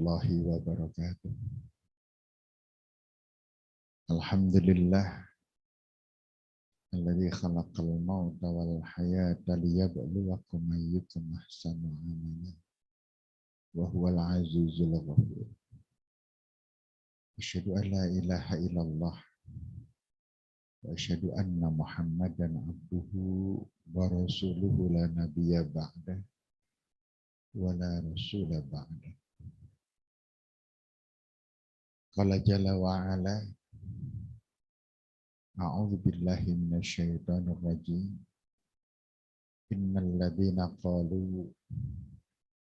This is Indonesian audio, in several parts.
warahmatullahi wabarakatuh. Alhamdulillah alladzi khalaqal mauta wal hayata liyabluwakum ayyukum ahsanu amala wa huwal azizul ghafur. Asyhadu an la ilaha illallah wa asyhadu anna Muhammadan abduhu wa rasuluhu la nabiyya ba'da wa la rasula ba'da. Qala jalla wa ala a'udzu billahi minasyaitonir rajim. Innal ladzina qalu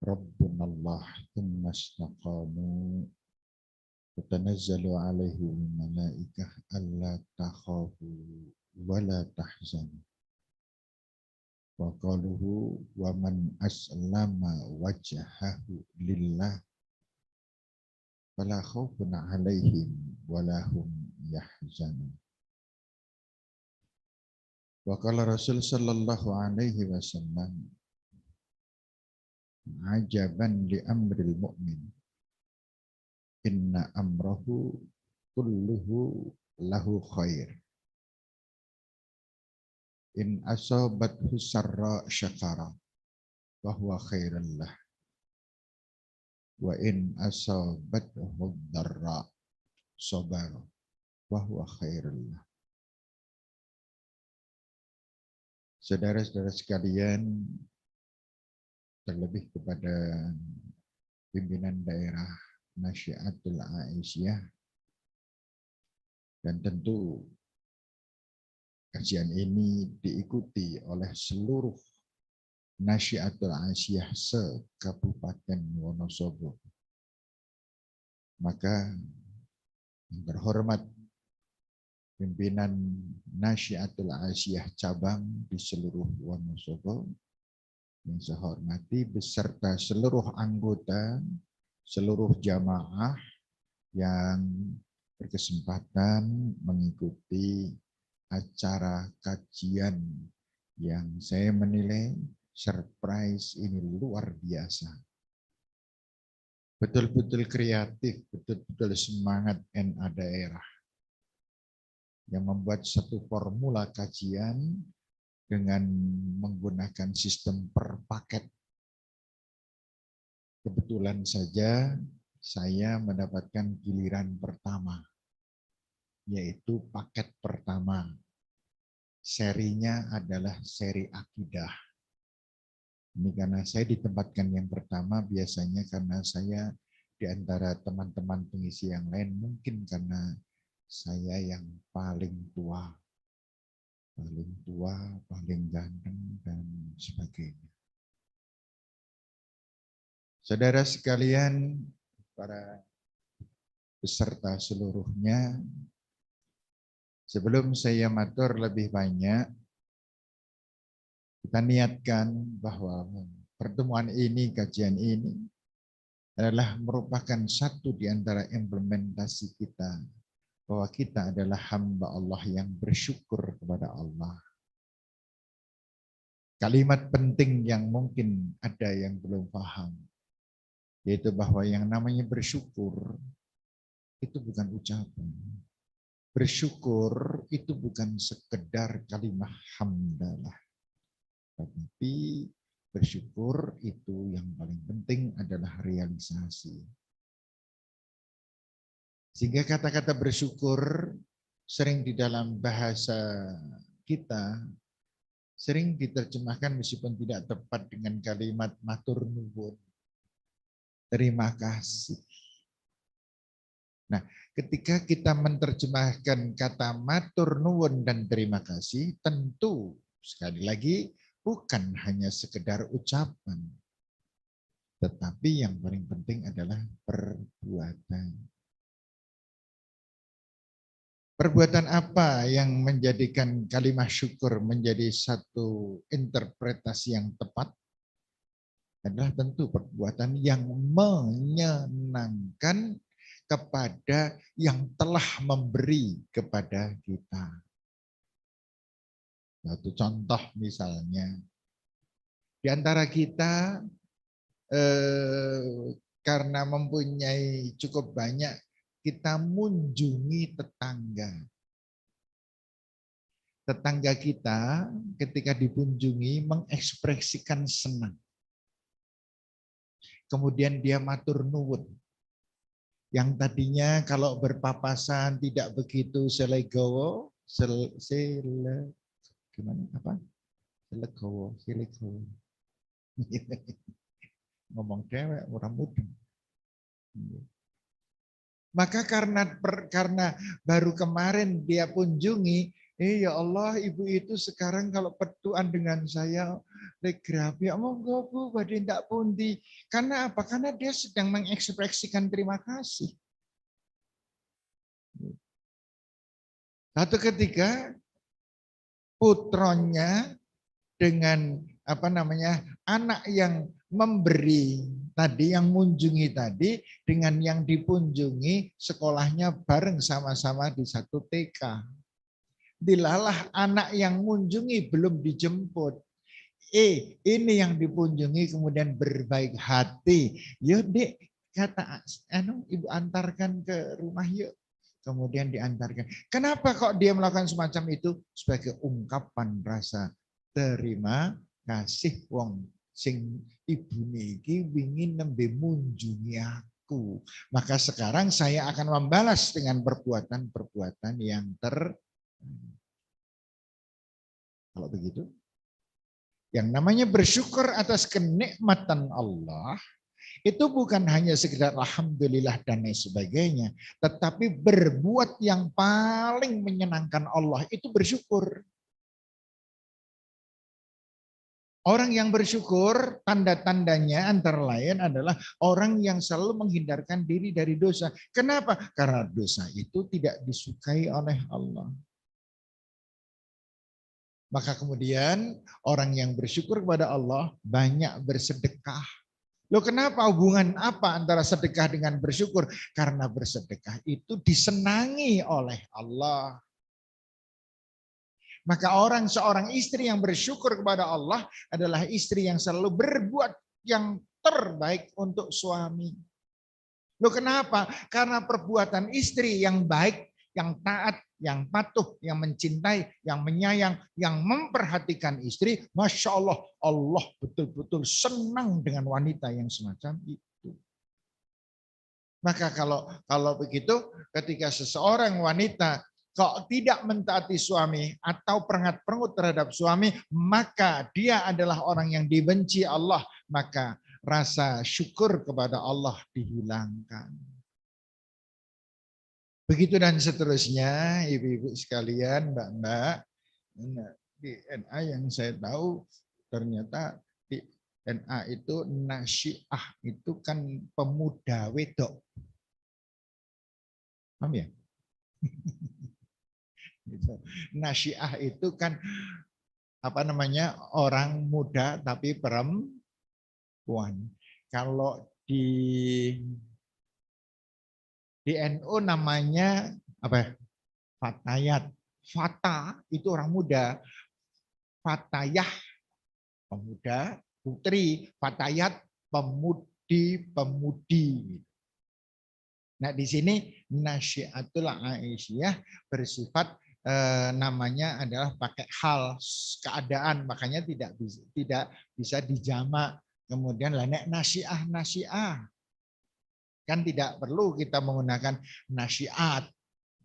rabbunallah tsumma istaqamu tatanazzalu 'alaihim malaikah alla takhafu wa la tahzanu. Wa qaluhu wa man aslama wajhahu lillah fala khaufun 'alaihim wa la hum yahzanun. Wa qala Rasul sallallahu alaihi wasallam, ajaban li amril mu'min, inna amrahu kulluhu lahu khair. In asabathu sarra syakara wa huwa khairan lah. Wa in asabathu dharra sabara wa huwa khairan lah. Saudara-saudara sekalian, terlebih kepada pimpinan daerah Nasyiatul Aisyah, dan tentu kajian ini diikuti oleh seluruh Nasyiatul Aisyah se-Kabupaten Wonosobo. Maka yang terhormat pimpinan Nasyiatul Aisyah cabang di seluruh Wonosobo, yang saya hormati, beserta seluruh anggota, seluruh jamaah yang berkesempatan mengikuti acara kajian yang saya menilai surprise ini luar biasa. Betul-betul kreatif, betul-betul semangat NA daerah yang membuat satu formula kajian dengan menggunakan sistem per paket. Kebetulan saja saya mendapatkan giliran pertama, yaitu paket pertama. Serinya adalah seri akidah. Ini karena saya ditempatkan yang pertama, biasanya karena saya di antara teman-teman pengisi yang lain, mungkin karena saya yang paling tua, paling ganteng, dan sebagainya. Saudara sekalian, para peserta seluruhnya, sebelum saya matur lebih banyak, kita niatkan bahwa pertemuan ini, kajian ini, adalah merupakan satu di antara implementasi kita, bahwa kita adalah hamba Allah yang bersyukur kepada Allah. Kalimat penting yang mungkin ada yang belum paham, yaitu bahwa yang namanya bersyukur itu bukan ucapan. Bersyukur itu bukan sekedar kalimat hamdalah. Tetapi bersyukur itu yang paling penting adalah realisasi. Sehingga kata-kata bersyukur sering di dalam bahasa kita sering diterjemahkan meskipun tidak tepat dengan kalimat matur nuwun, terima kasih. Nah, ketika kita menerjemahkan kata matur nuwun dan terima kasih, tentu sekali lagi bukan hanya sekedar ucapan, tetapi yang paling penting adalah perbuatan. Perbuatan apa yang menjadikan kalimat syukur menjadi satu interpretasi yang tepat? Adalah tentu perbuatan yang menyenangkan kepada yang telah memberi kepada kita. Satu contoh misalnya, di antara kita karena mempunyai cukup banyak, kita mengunjungi tetangga. Tetangga kita ketika dikunjungi mengekspresikan senang. Kemudian dia matur nuwun. Yang tadinya kalau berpapasan tidak begitu selegowo, gimana apa? Selegowo. Ngomong dewek orang muda. Maka karena baru kemarin dia kunjungi, ya Allah, ibu itu sekarang kalau petuan dengan saya legrafi, ya monggo Bu, badhe ndak pundi. Karena apa? Karena dia sedang mengekspresikan terima kasih. Satu ketika putronya dengan anak yang memberi tadi, yang mengunjungi tadi, dengan yang dikunjungi sekolahnya bareng sama-sama di satu TK. Dilalah anak yang mengunjungi belum dijemput. Ini yang dikunjungi kemudian berbaik hati. Yuk Dek, kata ibu antarkan ke rumah yuk. Kemudian diantarkan. Kenapa kok dia melakukan semacam itu? Sebagai ungkapan rasa terima kasih wong sing ibu niki ingin nembe munjungi aku. Maka sekarang saya akan membalas dengan perbuatan-perbuatan yang kalau begitu, yang namanya bersyukur atas kenikmatan Allah itu bukan hanya sekedar alhamdulillah dan lain sebagainya, tetapi berbuat yang paling menyenangkan Allah itu bersyukur. Orang yang bersyukur, tanda-tandanya antara lain adalah orang yang selalu menghindarkan diri dari dosa. Kenapa? Karena dosa itu tidak disukai oleh Allah. Maka kemudian orang yang bersyukur kepada Allah banyak bersedekah. Loh, kenapa, hubungan apa antara sedekah dengan bersyukur? Karena bersedekah itu disenangi oleh Allah. Maka seorang istri yang bersyukur kepada Allah adalah istri yang selalu berbuat yang terbaik untuk suami. Loh, kenapa? Karena perbuatan istri yang baik, yang taat, yang patuh, yang mencintai, yang menyayang, yang memperhatikan istri, Masya Allah, Allah betul-betul senang dengan wanita yang semacam itu. Maka kalau begitu, ketika seseorang wanita kok tidak mentaati suami atau perengat-perengut terhadap suami, maka dia adalah orang yang dibenci Allah. Maka rasa syukur kepada Allah dihilangkan. Begitu dan seterusnya, ibu-ibu sekalian, mbak-mbak, di NA yang saya tahu ternyata di NA itu Nasyiah itu kan pemuda wedok. Paham ya? Nasyiah itu kan orang muda tapi perempuan. Kalau di NU namanya apa? Fatayat. Fata itu orang muda. Fatayah pemuda, putri. Fatayat pemudi. Nah, di sini Nasyiatul Aisyah bersifat namanya adalah pakai hal keadaan, makanya tidak bisa dijamak. Kemudian nek nasiah kan tidak perlu kita menggunakan nasihat,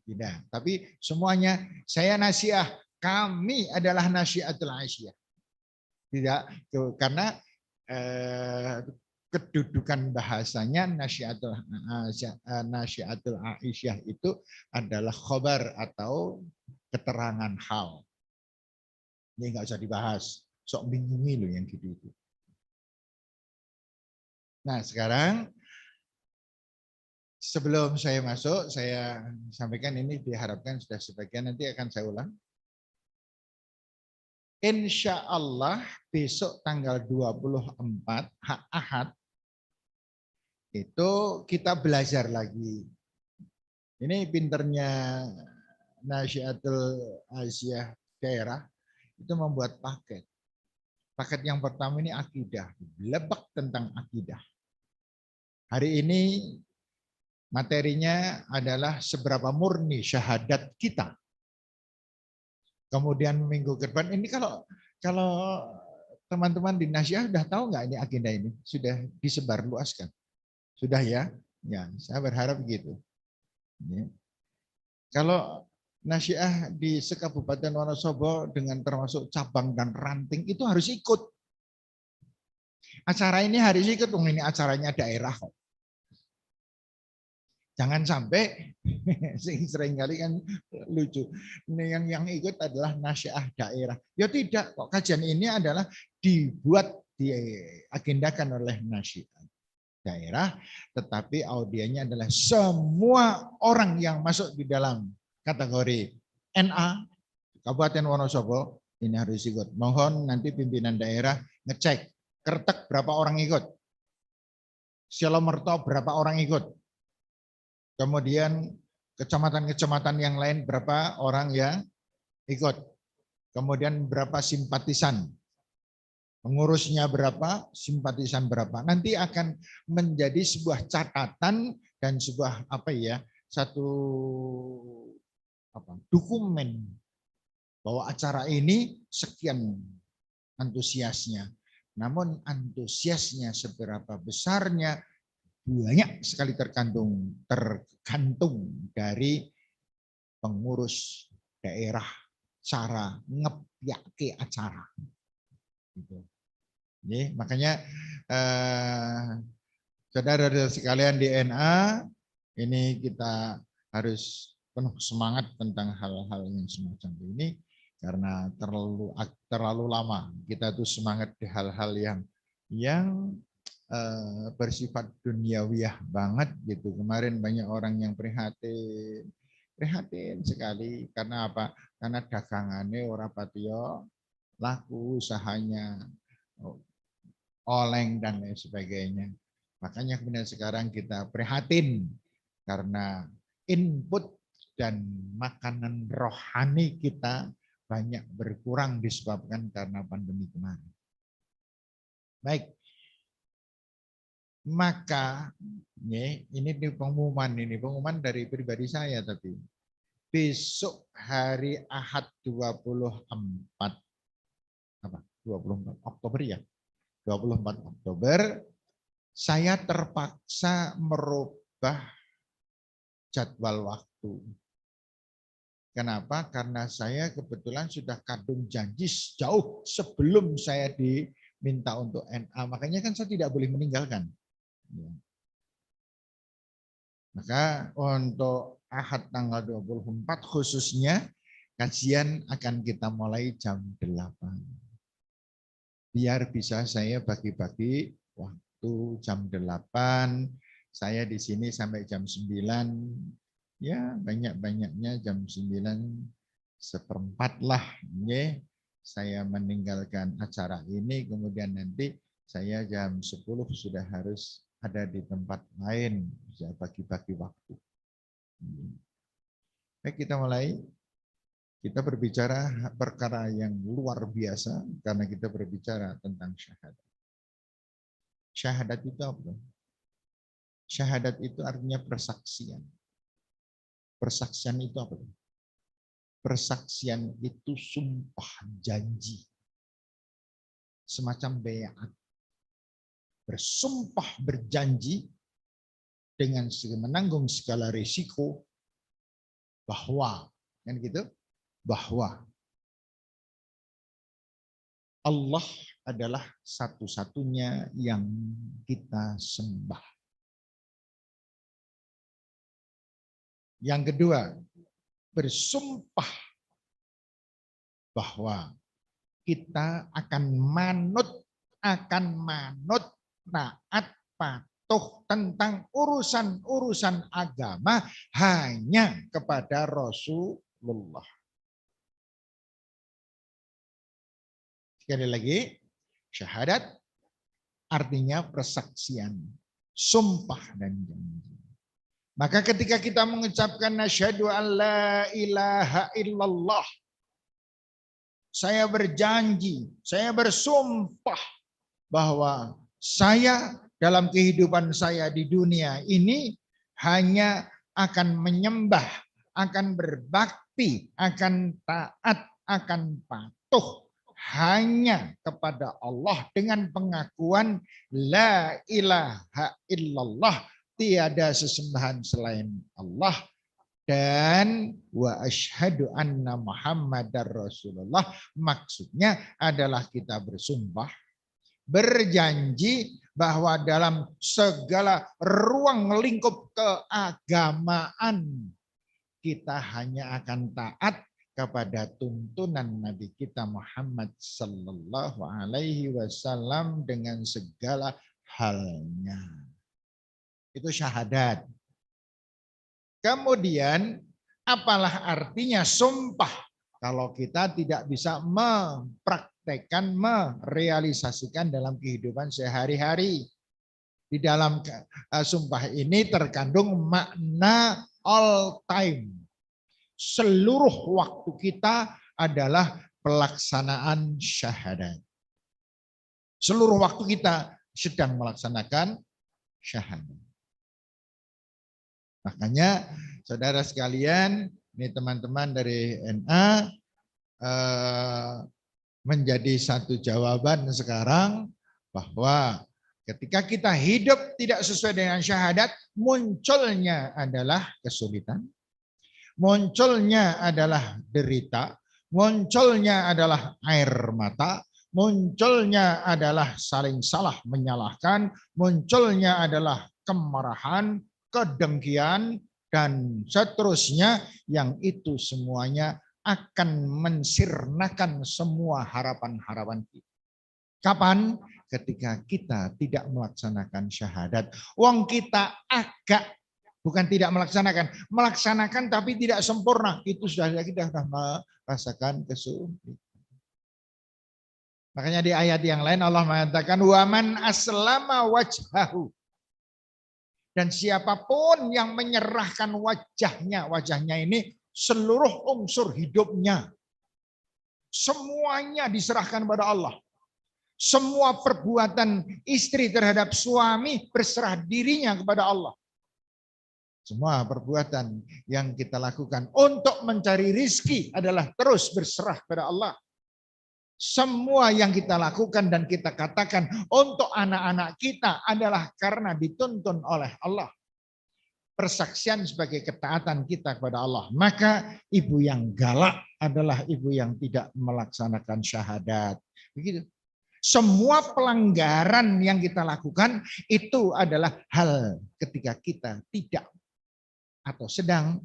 tidak. Tapi semuanya saya nasiah, kami adalah Nasyiatul Aisyah. Tidak, karena kedudukan bahasanya Nasyiatul Aisyah itu adalah khobar atau keterangan hal. Ini nggak usah dibahas. Sok bingungi loh yang gitu-gitu. Nah, sekarang sebelum saya masuk, saya sampaikan ini diharapkan sudah sebagian, nanti akan saya ulang. Insya Allah besok tanggal 24 Ahad itu kita belajar lagi. Ini pinternya Nasyiatul Aisyah daerah itu membuat paket. Paket yang pertama ini akidah, lebak tentang akidah. Hari ini materinya adalah seberapa murni syahadat kita. Kemudian minggu ke depan ini kalau teman-teman di Nasyiah sudah tahu nggak ini agenda ini? Sudah disebarluaskan? Sudah ya? Ya, saya berharap begitu. Ya. Kalau Nasyiah di Sekabupaten Wonosobo dengan termasuk cabang dan ranting itu harus ikut. Acara ini harus ikut, ini acaranya daerah kok. Jangan sampai sering kali kan lucu. Ini yang ikut adalah Nasyiah daerah. Ya tidak, kok kajian ini adalah diagendakan oleh Nasyiah daerah, tetapi audiennya adalah semua orang yang masuk di dalam kategori NA Kabupaten Wonosobo ini harus ikut. Mohon nanti pimpinan daerah ngecek Kertek berapa orang ikut, Silomerto berapa orang ikut. Kemudian kecamatan-kecamatan yang lain berapa orang yang ikut. Kemudian berapa simpatisan. Pengurusnya berapa, simpatisan berapa. Nanti akan menjadi sebuah catatan dan sebuah satu dokumen bahwa acara ini sekian antusiasnya. Namun antusiasnya seberapa besarnya banyak sekali tergantung dari pengurus daerah cara ngepiake acara. Gitu. Jadi, makanya saudara-saudara sekalian di NA ini kita harus penuh semangat tentang hal-hal yang semacam ini karena terlalu lama kita tuh semangat di hal-hal yang bersifat duniawiyah banget gitu. Kemarin banyak orang yang prihatin sekali karena apa? Karena dagangannya ora patiyo laku, usahanya oleng dan lain sebagainya. Makanya kemudian sekarang kita prihatin karena input dan makanan rohani kita banyak berkurang disebabkan karena pandemi kemarin. Baik. Maka ini pengumuman dari pribadi saya, tapi besok hari Ahad 24 Oktober ya. 24 Oktober saya terpaksa merubah jadwal waktu. Kenapa? Karena saya kebetulan sudah kadung janji jauh sebelum saya diminta untuk NA. Makanya kan saya tidak boleh meninggalkan. Maka untuk Ahad tanggal 24 khususnya kajian akan kita mulai jam 8. Biar bisa saya bagi-bagi waktu jam 8, saya di sini sampai jam 9, ya banyak-banyaknya jam 9:15 lah. Saya meninggalkan acara ini, kemudian nanti saya jam 10 sudah harus ada di tempat lain, bisa bagi-bagi waktu. Baik, kita mulai. Kita berbicara perkara yang luar biasa karena kita berbicara tentang syahadat. Syahadat itu apa? Syahadat itu artinya persaksian. Persaksian itu apa? Persaksian itu sumpah janji. Semacam bayat. Bersumpah berjanji dengan menanggung segala risiko bahwa kan gitu, bahwa Allah adalah satu-satunya yang kita sembah. Yang kedua, bersumpah bahwa kita akan manut, taat, patuh tentang urusan-urusan agama hanya kepada Rasulullah. Sekali lagi, syahadat artinya persaksian, sumpah dan janji. Maka ketika kita mengucapkan asyhadu an la ilaha illallah, saya berjanji, saya bersumpah bahwa saya dalam kehidupan saya di dunia ini hanya akan menyembah, akan berbakti, akan taat, akan patuh hanya kepada Allah dengan pengakuan la ilaha illallah, tiada sesembahan selain Allah, dan wa asyhadu anna Muhammadar Rasulullah. Maksudnya adalah kita bersumpah, berjanji bahwa dalam segala ruang lingkup keagamaan kita hanya akan taat kepada tuntunan Nabi kita Muhammad sallallahu alaihi wasallam dengan segala halnya. Itu syahadat. Kemudian apalah artinya sumpah kalau kita tidak bisa mempraktekkan, merealisasikan dalam kehidupan sehari-hari. Di dalam sumpah ini terkandung makna all time. Seluruh waktu kita adalah pelaksanaan syahadat. Seluruh waktu kita sedang melaksanakan syahadat. Makanya saudara sekalian, ini teman-teman dari NA menjadi satu jawaban sekarang bahwa ketika kita hidup tidak sesuai dengan syahadat, munculnya adalah kesulitan, munculnya adalah derita, munculnya adalah air mata, munculnya adalah saling salah menyalahkan, munculnya adalah kemarahan, kedengkian, dan seterusnya, yang itu semuanya akan mensirnakan semua harapan-harapan kita. Kapan? Ketika kita tidak melaksanakan syahadat. Wong kita agak, bukan tidak melaksanakan tapi tidak sempurna. Itu sudah kita sudah merasakan kesulitan. Makanya di ayat yang lain Allah mengatakan waman aslama wajhahu. Dan siapapun yang menyerahkan wajahnya ini seluruh unsur hidupnya, semuanya diserahkan pada Allah. Semua perbuatan istri terhadap suami berserah dirinya kepada Allah. Semua perbuatan yang kita lakukan untuk mencari rizki adalah terus berserah pada Allah. Semua yang kita lakukan dan kita katakan untuk anak-anak kita adalah karena dituntun oleh Allah. Persaksian sebagai ketaatan kita kepada Allah. Maka ibu yang galak adalah ibu yang tidak melaksanakan syahadat. Begitu. Semua pelanggaran yang kita lakukan itu adalah hal ketika kita tidak atau sedang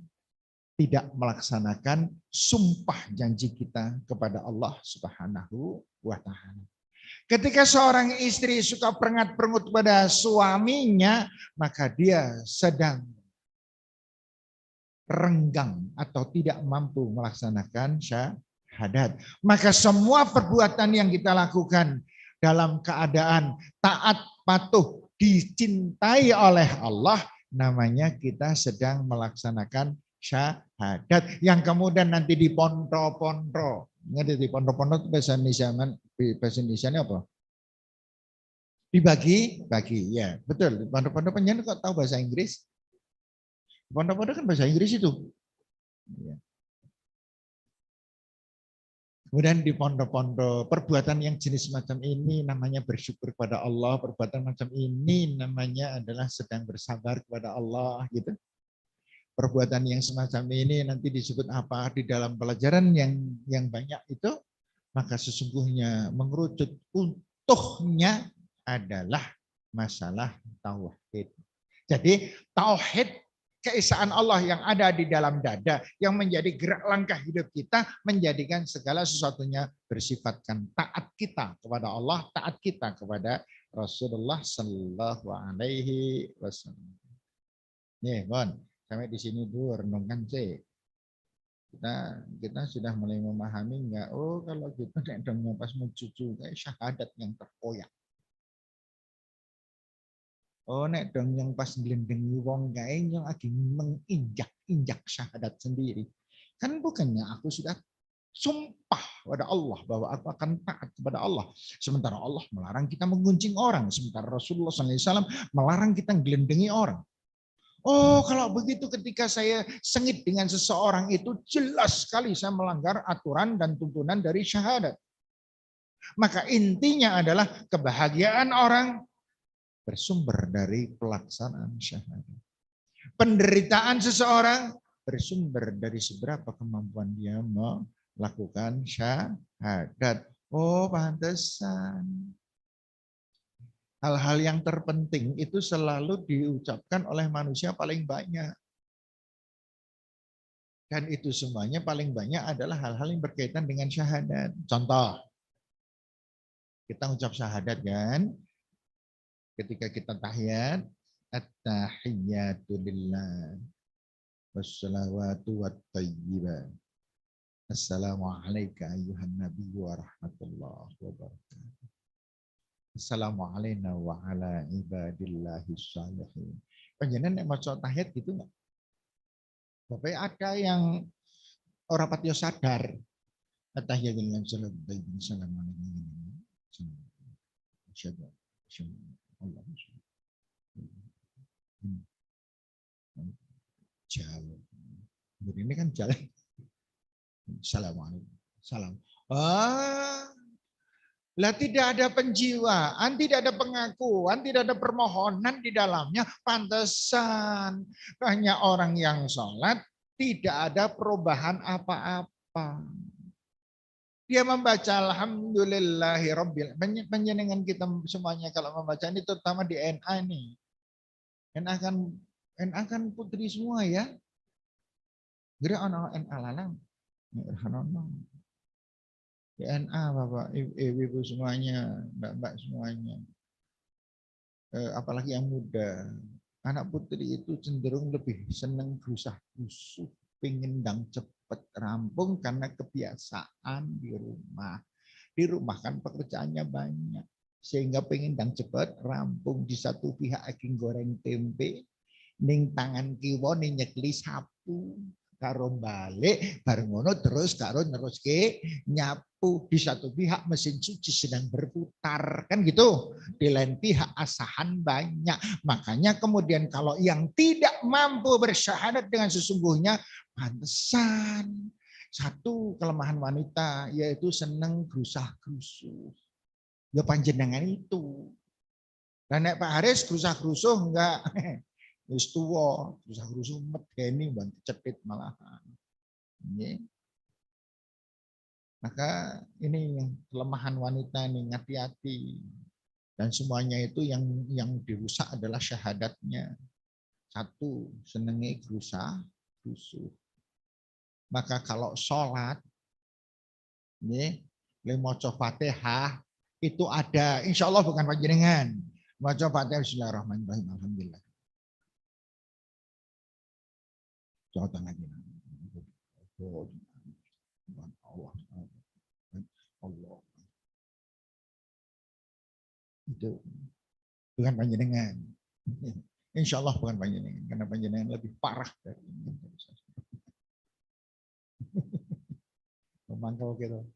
tidak melaksanakan sumpah janji kita kepada Allah Subhanahu wa Ta'ala. Ketika seorang istri suka perengat-perengut pada suaminya, maka dia sedang renggang atau tidak mampu melaksanakan syahadat. Maka semua perbuatan yang kita lakukan dalam keadaan taat, patuh, dicintai oleh Allah, namanya kita sedang melaksanakan syahadat, yang kemudian nanti di pondok-pondok. Ngerti di pondok-pondok bahasa Indonesia apa? Dibagi-bagi, ya betul. Pondok-pondok penyanyi kok tahu bahasa Inggris? Pondok-pondok kan bahasa Inggris itu. Ya. Kemudian di pondok-pondok perbuatan yang jenis macam ini namanya bersyukur kepada Allah. Perbuatan macam ini namanya adalah sedang bersabar kepada Allah, gitu. Perbuatan yang semacam ini nanti disebut apa di dalam pelajaran yang banyak itu, maka sesungguhnya mengerucut utuhnya adalah masalah tauhid. Jadi tauhid, keesaan Allah yang ada di dalam dada yang menjadi gerak langkah hidup kita, menjadikan segala sesuatunya bersifatkan taat kita kepada Allah, taat kita kepada Rasulullah Sallallahu Alaihi Wasallam. Nih, Bon. Sampai di sini dulu renungkan sih. Kita sudah mulai memahami enggak? Oh, kalau gitu nek dongnya pas mau cucu kayak syahadat yang terkoyak. Oh, nek dong yang pas ngelendengi wong kayak yang lagi menginjak-injak syahadat sendiri. Kan bukannya aku sudah sumpah pada Allah bahwa aku akan taat kepada Allah. Sementara Allah melarang kita menggunjing orang. Sementara Rasulullah SAW melarang kita gelendengi orang. Oh, kalau begitu ketika saya sengit dengan seseorang itu jelas sekali saya melanggar aturan dan tuntunan dari syahadat. Maka intinya adalah kebahagiaan orang bersumber dari pelaksanaan syahadat. Penderitaan seseorang bersumber dari seberapa kemampuan dia melakukan syahadat. Oh, pantesan. Hal-hal yang terpenting itu selalu diucapkan oleh manusia paling banyak. Dan itu semuanya paling banyak adalah hal-hal yang berkaitan dengan syahadat. Contoh, kita ucap syahadat kan, ketika kita tahiyat, at-tahiyyatu lillah, wassalawatu wat-thayyibat. Assalamualaikum ayyuhan nabiyyu wa rahmatullahi wa barakatuh. Assalamualaikum wa ala ibadillahi shalihin. Panjenengan nek maca tahiyat gitu enggak? Bapak ada yang orang patio sadar. At-tahiyyatu Assalamualaikum. Jalan. Ini kan jalan. Assalamualaikum. Salam. Lah tidak ada penjiwaan, tidak ada pengakuan, tidak ada permohonan di dalamnya. Pantesan hanya orang yang sholat tidak ada perubahan apa-apa. Dia membaca alhamdulillahirabbil. Panjenengan kita semuanya kalau membaca ini terutama di NA nih. NA kan putri semua ya. Gerak anak NA lalang. DNA Bapak, ibu semuanya, mbak-mbak semuanya. Apalagi yang muda. Anak putri itu cenderung lebih senang gusah-gusuh, pengen ndang cepet rampung karena kebiasaan di rumah. Di rumah kan pekerjaannya banyak. Sehingga pengen ndang cepet rampung. Di satu pihak aking goreng tempe, ning tangan kiwa ning nyekli sapu. Karo balik bareng ngono terus karo neruske nyapu. Di satu pihak mesin cuci sedang berputar kan gitu, di lain pihak asahan banyak. Makanya kemudian kalau yang tidak mampu bersyahadat dengan sesungguhnya, pantesan satu kelemahan wanita yaitu seneng grusah-grusuh. Ya panjenengan itu. Dan nek Pak Haris grusah-grusuh enggak. Wis tuwa, grusah-grusuh medeni bantu cetit malahan. Ini. Maka ini kelemahan wanita ini, hati-hati. Dan semuanya itu yang dirusak adalah syahadatnya. Satu, senengi grusah-grusuh. Maka kalau sholat, ini maca Fatihah itu ada, insya Allah bukan panjenengan. Maca Fatihah Bismillahirrahmanirrahim. Alhamdulillah. Jawa Tengah Allah. Itu bukan panjenengan. Insya Allah bukan panjenengan, karena panjenengan lebih parah dari ini. Memantau gitu.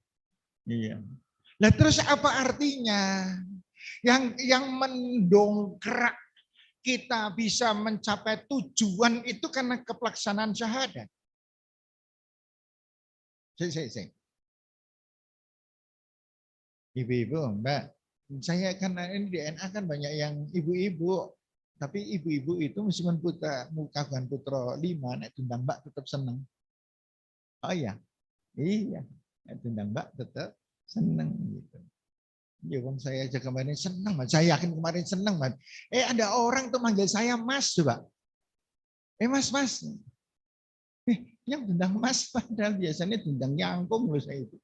Iya. Nah terus apa artinya? Yang mendongkrak kita bisa mencapai tujuan itu karena pelaksanaan syahadat. Ibu-ibu, Mbak, saya kan ini di NA kan banyak yang ibu-ibu, tapi ibu-ibu itu meskipun kagungan putra 5, nek tundang Mbak tetap seneng. Oh iya, nek tundang Mbak tetap seneng gitu. Ya bang, saya aja kemarin senang, saya yakin kemarin senang, Mas. Ada orang tuh manggil saya Mas, coba. Mas. Yang tundang Mas, padahal biasanya tundang nyangkung loh saya itu.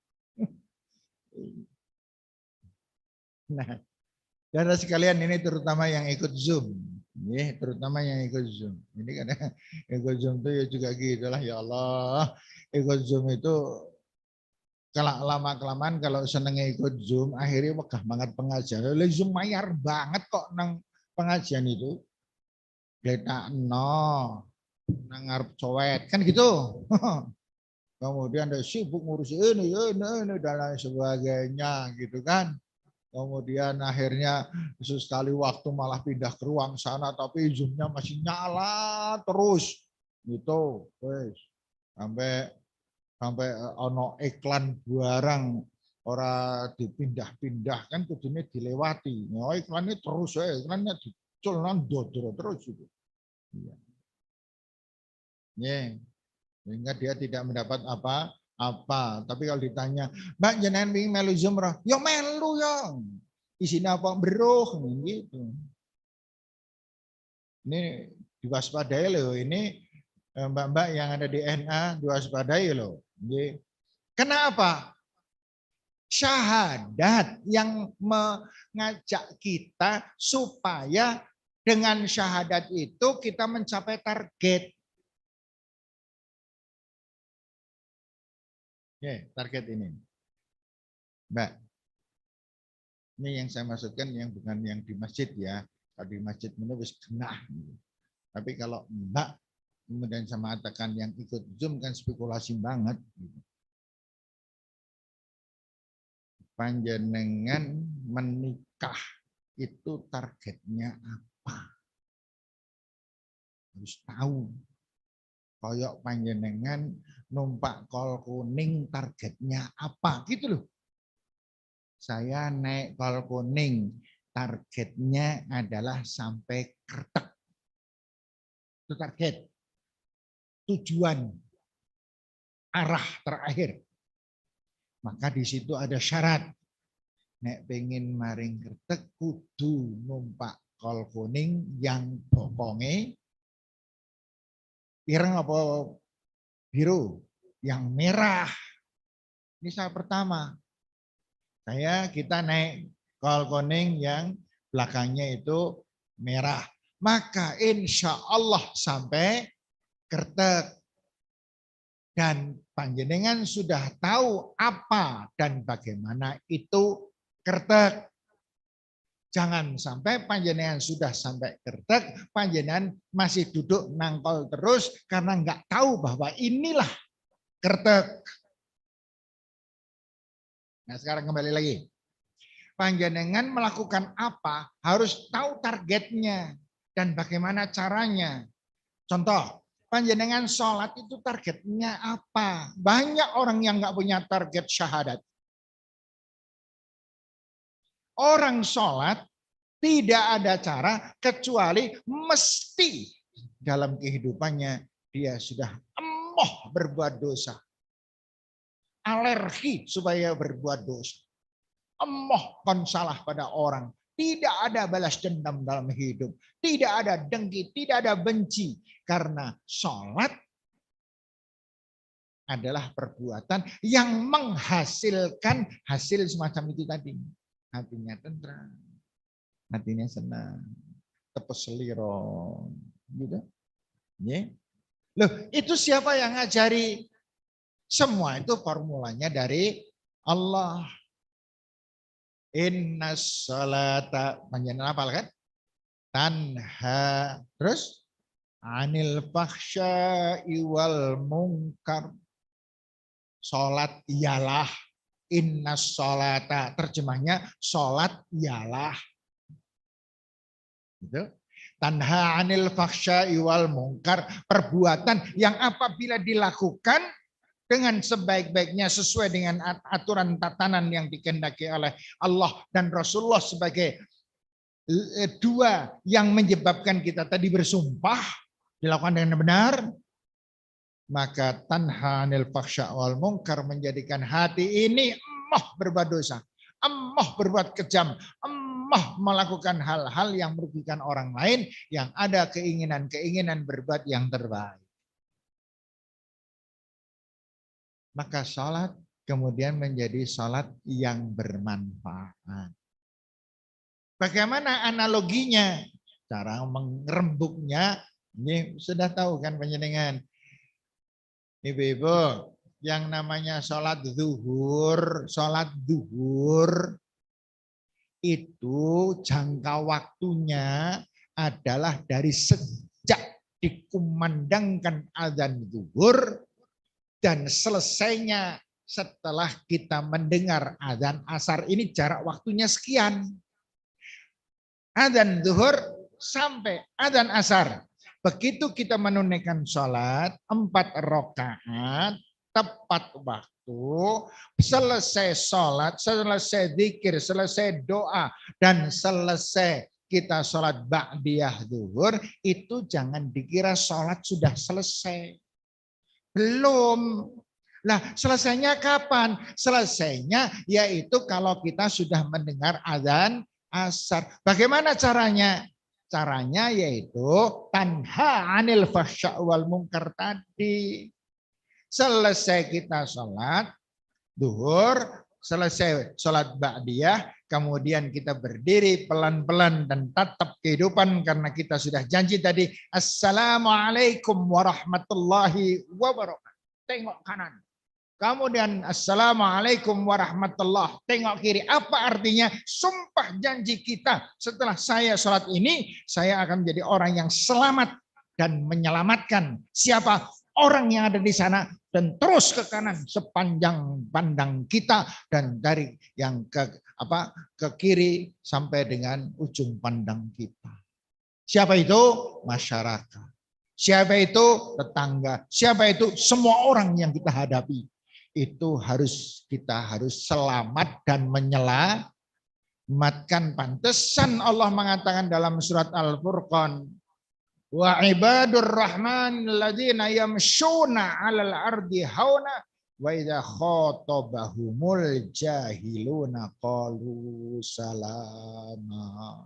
Nah, saudara sekalian ini terutama yang ikut Zoom. Terutama yang ikut Zoom. Ini karena ikut Zoom itu ya juga gitulah, ya Allah. Ikut Zoom itu kalau lama-kelamaan kalau senengnya ikut Zoom, akhirnya wegah banget pengajian. Lalu Zoom mayar banget kok nang pengajian itu. Deta nang ngarep cowet kan gitu. kemudian dia sibuk ngurus ini dan lain sebagainya gitu kan. Kemudian akhirnya sesekali waktu malah pindah ke ruang sana tapi zoomnya masih nyala terus gitu. Wes sampai sampai ono iklan barang ora dipindah-pindah kan kudune dilewati. Oh iklannya terus ya, iklannya dicul nang dodro terus gitu. Iya. Yeah. Sehingga dia tidak mendapat apa-apa. Tapi kalau ditanya, Mbak jenengan pengen melu zumrah, ya melu ya. Isinya apa beruh gitu. Ini diwaspadai loh. Ini mbak-mbak yang ada di NA diwaspadai loh. Kenapa? Syahadat yang mengajak kita supaya dengan syahadat itu kita mencapai target. Target ini. Mbak, ini yang saya maksudkan yang bukan yang di masjid ya. Kalau di masjid menulis genah. Tapi kalau Mbak kemudian saya mengatakan yang ikut Zoom kan spekulasi banget. Panjenengan menikah itu targetnya apa? Harus tahu. Koyok panjenengan numpak kol kuning targetnya apa gitu loh. Saya naik kol kuning targetnya adalah sampai Kretek. Itu target. Tujuan arah terakhir. Maka di situ ada syarat. Nek pengen maring Kretek kudu numpak kol kuning yang bokonge ireng apa biru, yang merah. Ini syarat pertama. Kita naik kol kuning yang belakangnya itu merah. Maka insya Allah sampai Kretek. Dan panjenengan sudah tahu apa dan bagaimana itu Kretek. Jangan sampai panjenengan sudah sampai Kretek, panjenengan masih duduk nangkol terus karena nggak tahu bahwa inilah Kretek. Nah sekarang kembali lagi. Panjenengan melakukan apa harus tahu targetnya dan bagaimana caranya. Contoh, panjenengan sholat itu targetnya apa? Banyak orang yang nggak punya target syahadat. Orang sholat tidak ada cara kecuali mesti dalam kehidupannya dia sudah emoh berbuat dosa. Alergi supaya berbuat dosa. Emoh kon salah pada orang. Tidak ada balas dendam dalam hidup. Tidak ada dengki, tidak ada benci. Karena sholat adalah perbuatan yang menghasilkan hasil semacam itu tadi. Hatinya tenteram, hatinya senang, tepes seliro, gitu. Yeah. Loh, itu siapa yang ngajari? Semua itu formulanya dari Allah. Inna sholata, panjenengan hafal kan? Tanha, terus anil fakhsya'i wal munkar. Sholat ialah, inna sholata, terjemahnya sholat ialah. Gitu. Tanha anil fakhsya'i wal munkar, perbuatan yang apabila dilakukan dengan sebaik-baiknya sesuai dengan aturan tatanan yang dikehendaki oleh Allah dan Rasulullah sebagai dua yang menyebabkan kita tadi bersumpah dilakukan dengan benar, maka tanha anil fakhsya wal munkar menjadikan hati ini emoh berbuat dosa, emoh berbuat kejam, emoh melakukan hal-hal yang merugikan orang lain, yang ada keinginan-keinginan berbuat yang terbaik. Maka sholat kemudian menjadi sholat yang bermanfaat. Bagaimana analoginya? Cara mengerembuknya, ini sudah tahu kan panjenengan. Ibu-ibu, yang namanya sholat zuhur itu jangka waktunya adalah dari sejak dikumandangkan azan zuhur dan selesainya setelah kita mendengar adzan asar ini jarak waktunya sekian. Adzan zuhur sampai adzan asar. Begitu kita menunaikan sholat 4 rakaat tepat waktu, selesai sholat, selesai zikir, selesai doa, dan selesai kita sholat ba'diyah zuhur, itu jangan dikira sholat sudah selesai. Belum. Nah, selesainya kapan? Selesainya yaitu kalau kita sudah mendengar adzan asar. Bagaimana caranya? Caranya yaitu tanha anil fahsya wal munkar tadi. Selesai kita sholat duhur, selesai sholat ba'diyah, kemudian kita berdiri pelan-pelan dan tatap kehidupan karena kita sudah janji tadi. Assalamualaikum warahmatullahi wabarakatuh. Tengok kanan. Kemudian assalamualaikum warahmatullahi, tengok kiri. Apa artinya? Sumpah janji kita setelah saya sholat ini, saya akan menjadi orang yang selamat dan menyelamatkan siapa orang yang ada di sana, dan terus ke kanan sepanjang pandang kita, dan dari yang ke kiri sampai dengan ujung pandang kita. Siapa itu? Masyarakat. Siapa itu? Tetangga. Siapa itu? Semua orang yang kita hadapi. Itu kita harus selamat dan menyelamatkan. Pantesan Allah mengatakan dalam surat Al-Furqan, wa ibadur rahman alladzina yamshuna 'alal ardi hauna wa idza khatabahumul jahiluna qalu salama.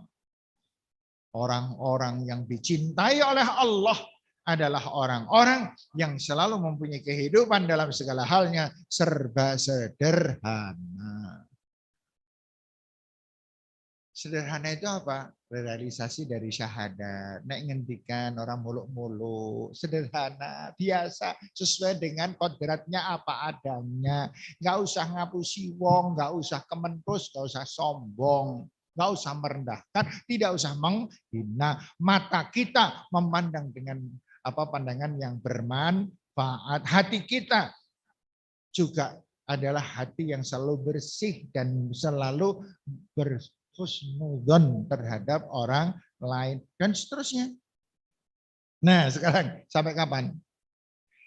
Orang-orang yang dicintai oleh Allah adalah orang-orang yang selalu mempunyai kehidupan dalam segala halnya serba sederhana. Sederhana itu apa? Realisasi dari syahadat. Nek ngendikan orang muluk-muluk, sederhana, biasa, sesuai dengan kodratnya apa adanya. Nggak usah ngapusi wong, nggak usah kementus, nggak usah sombong. Nggak usah merendahkan, tidak usah menghina. Mata kita memandang dengan pandangan yang bermanfaat. Hati kita juga adalah hati yang selalu bersih dan selalu berhusnudzon terhadap orang lain dan seterusnya. Nah, sekarang sampai kapan?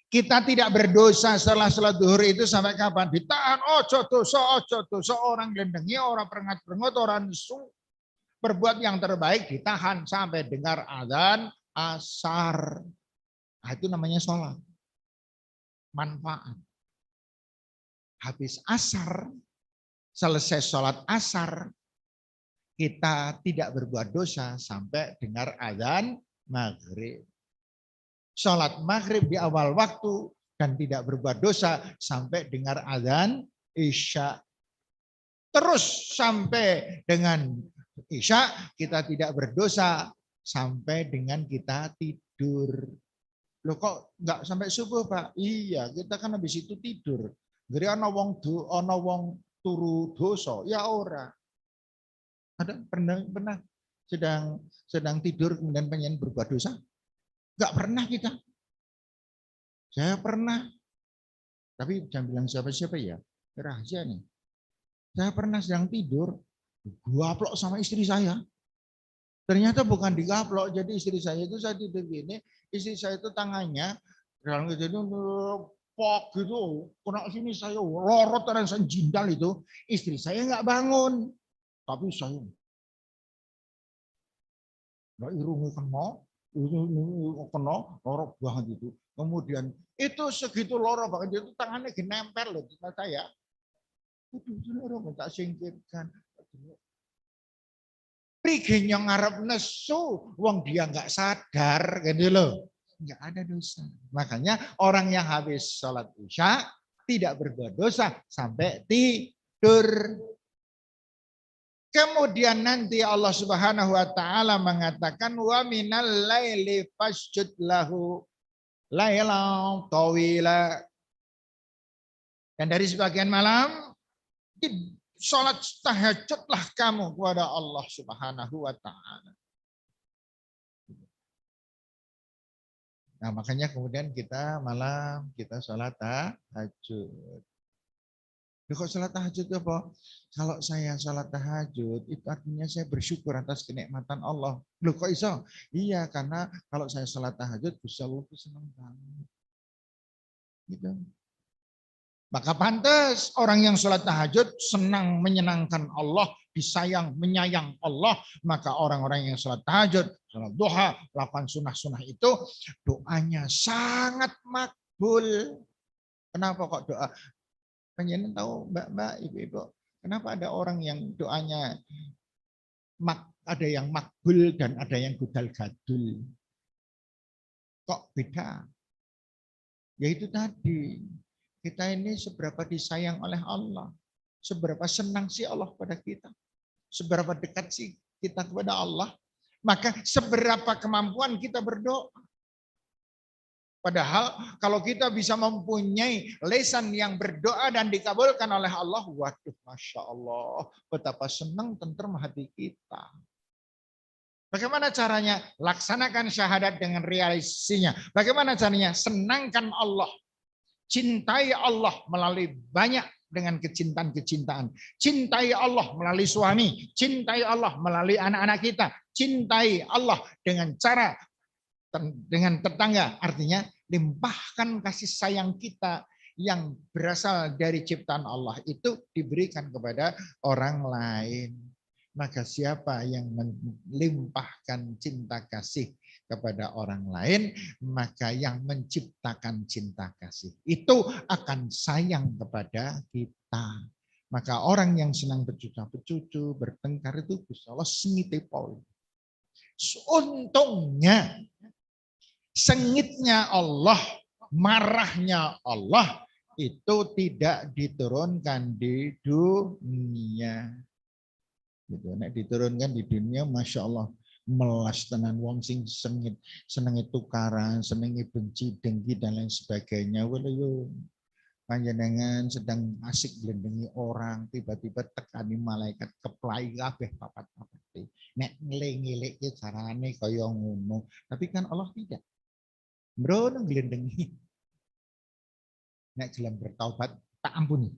Kita tidak berdosa setelah sholat duhur itu sampai kapan? Ditahan, ojo dosa, orang lendengi, orang perengat-perengut, orang nesu. Berbuat yang terbaik ditahan sampai dengar adzan asar. Nah, itu namanya sholat. Manfaat. Habis asar, selesai sholat asar, kita tidak berbuat dosa sampai dengar adzan maghrib. Sholat maghrib di awal waktu dan tidak berbuat dosa sampai dengar adzan isya. Terus sampai dengan isya kita tidak berdosa sampai dengan kita tidur. Loh kok nggak sampai subuh, Pak? Iya, kita kan habis itu tidur. Jadi ana wong turu dosa, ya ora. Ada pernah sedang tidur kemudian pengen berbuat dosa? Enggak pernah kita. Saya pernah. Tapi jangan bilang siapa-siapa ya. Rahasia nih. Saya pernah sedang tidur, gaplok sama istri saya. Ternyata bukan digaplok, jadi istri saya itu saya tidur gini, istri saya itu tangannya dalam jadi pok gitu, kena sini saya lorot dan saya jindal itu, istri saya nggak bangun, tapi saya nggak irungi kena lorot banget itu. Kemudian itu segitu lorot banget itu tangannya nempel loh sama saya. Itu lorot tak singkirkan. Prigeng yang ngarep nesu, wong dia nggak sadar, gitu loh, nggak ada dosa. Makanya orang yang habis sholat isya tidak berbuat dosa sampai tidur. Kemudian nanti Allah Subhanahu Wa Taala mengatakan wa minal laili fasjud lahu lailan tawila. Dan dari sebagian malam sholat tahajudlah kamu kepada Allah Subhanahu Wa Taala. Nah, makanya kemudian kita malam kita sholat tahajud. Loh, kok sholat tahajud itu apa? Kalau saya sholat tahajud, itu artinya saya bersyukur atas kenikmatan Allah. Loh, kok iso? Iya, karena kalau saya sholat tahajud, Gusti Allah itu senang banget. Gitu. Maka pantas orang yang sholat tahajud senang menyenangkan Allah, disayang, menyayang Allah. Maka orang-orang yang sholat tahajud, sholat duha, lakukan sunnah-sunnah itu, doanya sangat makbul. Kenapa kok doa? Pengen tahu mbak-mbak, ibu-ibu, kenapa ada orang yang doanya ada yang makbul dan ada yang gudal gadul? Kok beda? Ya itu tadi, kita ini seberapa disayang oleh Allah, seberapa senang sih Allah pada kita, seberapa dekat sih kita kepada Allah, maka seberapa kemampuan kita berdoa. Padahal kalau kita bisa mempunyai lisan yang berdoa dan dikabulkan oleh Allah, waduh, Masya Allah, betapa senang tentrem hati kita. Bagaimana caranya? Laksanakan syahadat dengan realisinya. Bagaimana caranya? Senangkan Allah. Cintai Allah melalui banyak dengan kecintaan-kecintaan. Cintai Allah melalui suami. Cintai Allah melalui anak-anak kita. Cintai Allah dengan cara dengan tetangga, artinya limpahkan kasih sayang kita yang berasal dari ciptaan Allah itu diberikan kepada orang lain. Maka siapa yang melimpahkan cinta kasih kepada orang lain, maka yang menciptakan cinta kasih itu akan sayang kepada kita. Maka orang yang senang bercucu-cucu, bertengkar itu Gusti Allah semitipol. Untungnya sengitnya Allah, marahnya Allah itu tidak diturunkan di dunia. Gitu. Nek diturunkan di dunia, Masya Allah, melas tenan wong sing sengit, senengi tukaran, senengi benci, dengki dan lain sebagainya. Walau yo panjenengan sedang asik glendengi orang, tiba-tiba tekani malaikat keplai kabeh papat-papat. Nek ngeling-ngeling carane kaya ngono, tapi kan Allah tidak. Mbrono nglendengi. Nek gelem bertaubat, tak ampuni.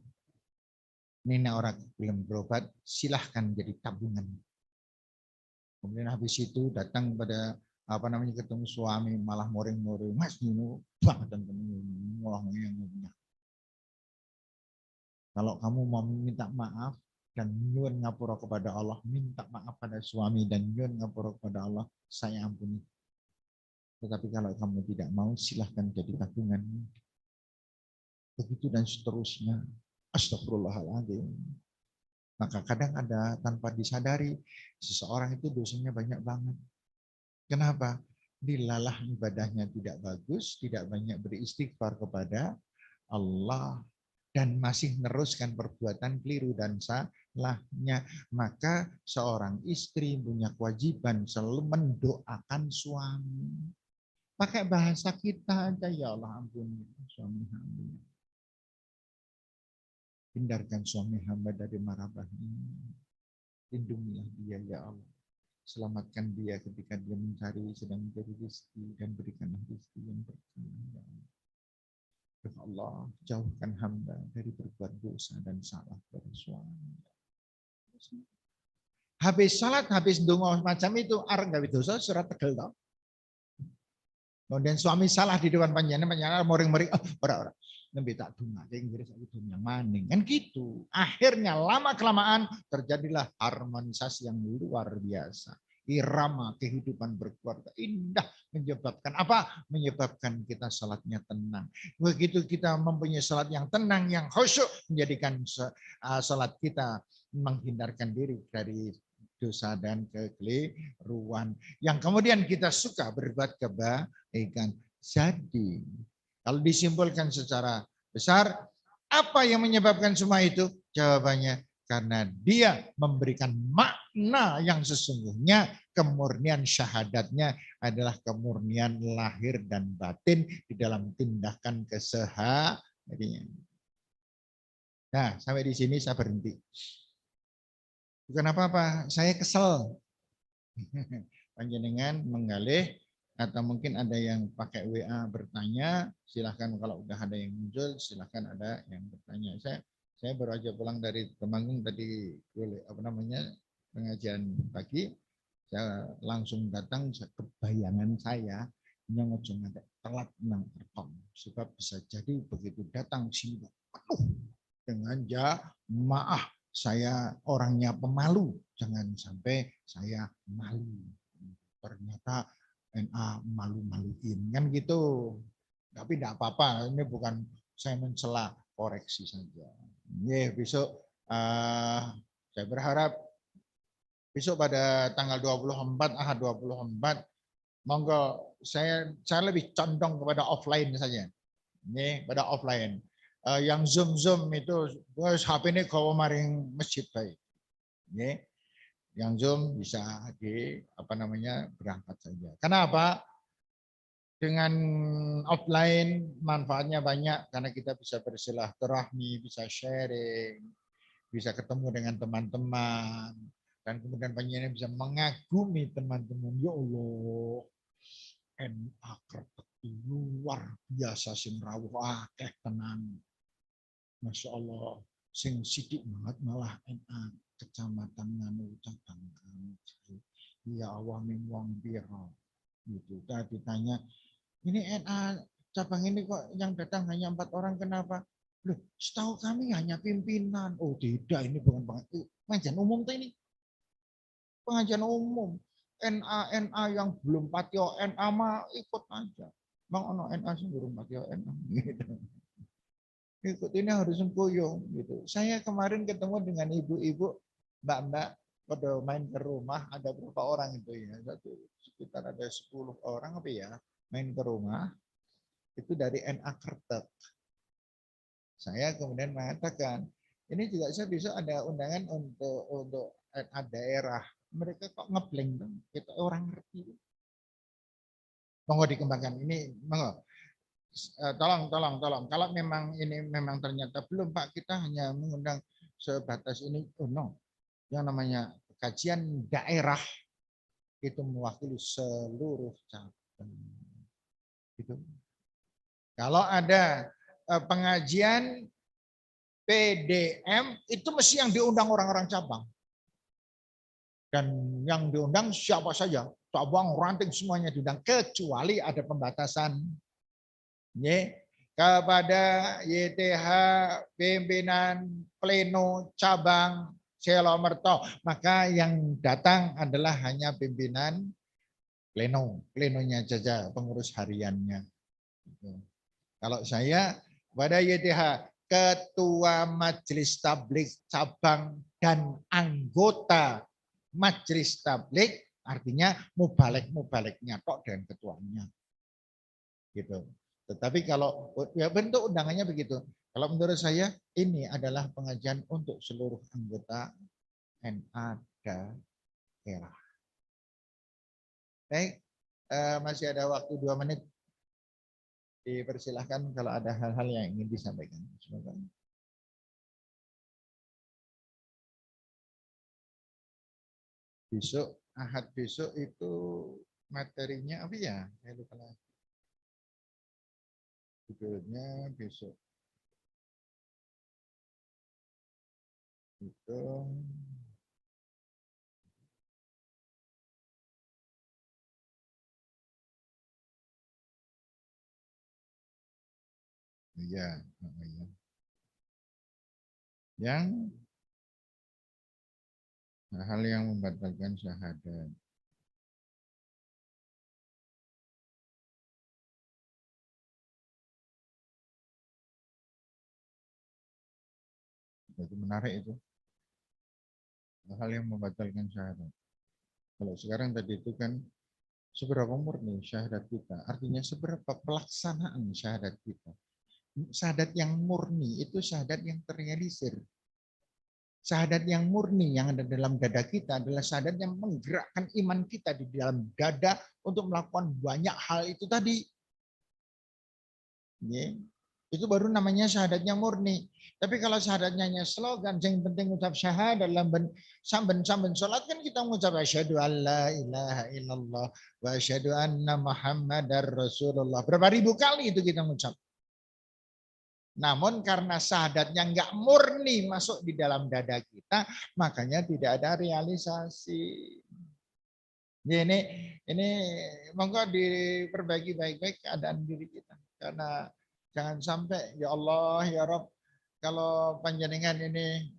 Nek orang gelem berobat, silahkan jadi tabungan. Kemudian habis itu datang pada ketemu suami malah moring-moring, Mas Nino banget dan ngolah yang kalau kamu mau minta maaf dan nyuwun ngapura kepada Allah, minta maaf pada suami dan nyuwun ngapura kepada Allah, saya ampuni. Tetapi kalau kamu tidak mau, silahkan jadi tabungan. Begitu dan seterusnya. Astagfirullahaladzim. Maka kadang ada tanpa disadari, seseorang itu dosanya banyak banget. Kenapa? Dilalah ibadahnya tidak bagus, tidak banyak beristighfar kepada Allah, dan masih meneruskan perbuatan keliru dan salahnya. Maka seorang istri punya kewajiban selalu mendoakan suami. Pakai bahasa kita aja, ya Allah ampuni suami hamba. Hindarkan suami hamba dari marah bahaya. Lindungilah dia ya Allah. Selamatkan dia ketika dia mencari sedang mencari rezeki dan berikanlah rezeki yang berkah ya Allah. Ya Allah, jauhkan hamba dari berbuat dosa dan salah pada suami. Habis salat, habis donga macam itu, arep gawe dosa surat tegel tau. Kemudian suami salah di depan panjenengan moring-moring, ora. Nembe tak dungake Inggris aku dunia maning. Kan gitu. Akhirnya lama-kelamaan terjadilah harmonisasi yang luar biasa. Irama kehidupan berkeluarga indah menyebabkan apa? Menyebabkan kita salatnya tenang. Begitu kita mempunyai salat yang tenang, yang khusyuk, menjadikan salat kita menghindarkan diri dari dosa dan kekeliruan. Yang kemudian kita suka berbuat kebaikan. Jadi kalau disimpulkan secara besar, apa yang menyebabkan semua itu? Jawabannya, karena dia memberikan makna yang sesungguhnya, kemurnian syahadatnya adalah kemurnian lahir dan batin di dalam tindakan keseharian. Nah, sampai di sini saya berhenti. Bukan apa-apa, saya kesel. Panjenengan menggalih atau mungkin ada yang pakai WA bertanya, silahkan kalau udah ada yang muncul, silahkan ada yang bertanya. Saya baru aja pulang dari Temanggung tadi, apa namanya, pengajian pagi, saya langsung datang, kebayangan saya yang ujung ada telat nang rekam, sebab bisa jadi begitu datang sini penuh dengan maaf, saya orangnya pemalu, jangan sampai saya malu. Ternyata NA malu-maluin kan gitu. Tapi tidak apa-apa, ini bukan saya mencela, koreksi saja. Besok saya berharap besok pada tanggal 24 Ahad 24 monggo saya lebih condong kepada offline saja. Ini pada offline. Yang Zoom itu HP ini kalau maring masjid baik. Yang Zoom bisa berangkat saja. Kenapa? Dengan offline manfaatnya banyak karena kita bisa bersilaturahmi, bisa sharing, bisa ketemu dengan teman-teman, dan kemudian banyak bisa mengagumi teman-teman. Ya Allah, NA Kreteg luar biasa sing rawuh akeh tenan. Masya Allah, sing sidik banget malah NA kecamatan Nganu cabang Nganu. Ya Allah min wong piro. Gitu. Tadi tanya, ini NA cabang ini kok yang datang hanya 4 orang, kenapa? Loh, setahu kami hanya pimpinan. Oh tidak, ini bukan pengajian umum tuh ini. Pengajian umum. NA yang belum patio NA mah ikut aja. Bang ono NA sing belum patio NA gitu. Ikut ini harus sempoyong gitu. Saya kemarin ketemu dengan ibu-ibu, mbak-mbak pada main ke rumah, ada berapa orang itu ya? Sekitar ada 10 orang apa ya, main ke rumah. Itu dari NA Kreteg. Saya kemudian mengatakan, ini juga saya bisa ada undangan untuk NA daerah. Mereka kok ngeblank dong, kita orang ngerti. Monggo dikembangkan ini, monggo. Tolong. Kalau memang ini memang ternyata belum Pak, kita hanya mengundang sebatas ini. Oh no, yang namanya kajian daerah itu mewakili seluruh cabang. Gitu. Kalau ada pengajian PDM itu mesti yang diundang orang-orang cabang. Dan yang diundang siapa saja, cabang, ranting semuanya diundang, kecuali ada pembatasan. Kepada YTH pimpinan pleno cabang Selomerto, maka yang datang adalah hanya pimpinan plenonya saja, pengurus hariannya. Kalau saya pada YTH ketua majelis tabligh cabang dan anggota majelis tabligh, artinya mubalek-mubaleknya tok dan ketuanya. Gitu. Tetapi kalau ya bentuk undangannya begitu. Kalau menurut saya ini adalah pengajian untuk seluruh anggota NA daerah. Baik, masih ada waktu 2 menit. Dipersilahkan kalau ada hal-hal yang ingin disampaikan. Semoga. Besok, Ahad besok itu materinya apa ya? Saya lupa lagi. Judulnya besok. Itu iya. Yang hal yang membatalkan syahadat. Itu menarik itu. Hal yang membatalkan syahadat. Kalau sekarang tadi itu kan seberapa murni syahadat kita. Artinya seberapa pelaksanaan syahadat kita. Syahadat yang murni itu syahadat yang terrealisir. Syahadat yang murni yang ada dalam dada kita adalah syahadat yang menggerakkan iman kita di dalam dada untuk melakukan banyak hal itu tadi. Itu baru namanya syahadatnya murni. Tapi kalau syahadatnya hanya slogan, yang penting ucap syahadat dalam samben sholat kan kita mengucap asyhadu alla ilaha illallah wa asyhadu anna muhammadar rasulullah. Berapa ribu kali itu kita mengucap. Namun karena syahadatnya enggak murni masuk di dalam dada kita, makanya tidak ada realisasi. Ini monggo diperbaiki baik-baik keadaan diri kita. Karena jangan sampai ya Allah ya Rob, kalau panjenengan ini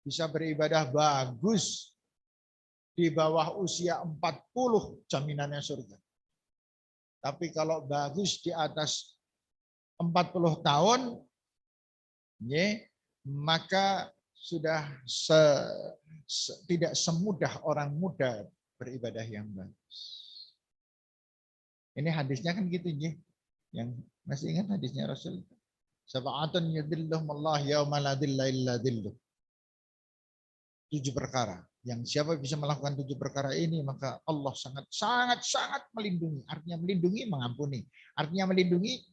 bisa beribadah bagus di bawah usia 40 jaminannya surga. Tapi kalau bagus di atas 40 tahun, ya, maka sudah tidak semudah orang muda beribadah yang bagus. Ini hadisnya kan gitu, ya. Yang masih ingat hadisnya Rasul? Sab'atun yadhilluhum Allah yauma la dhilla illa dhilluh. 7 perkara. Yang siapa bisa melakukan 7 perkara ini, maka Allah sangat melindungi. Artinya melindungi, mengampuni. Artinya melindungi,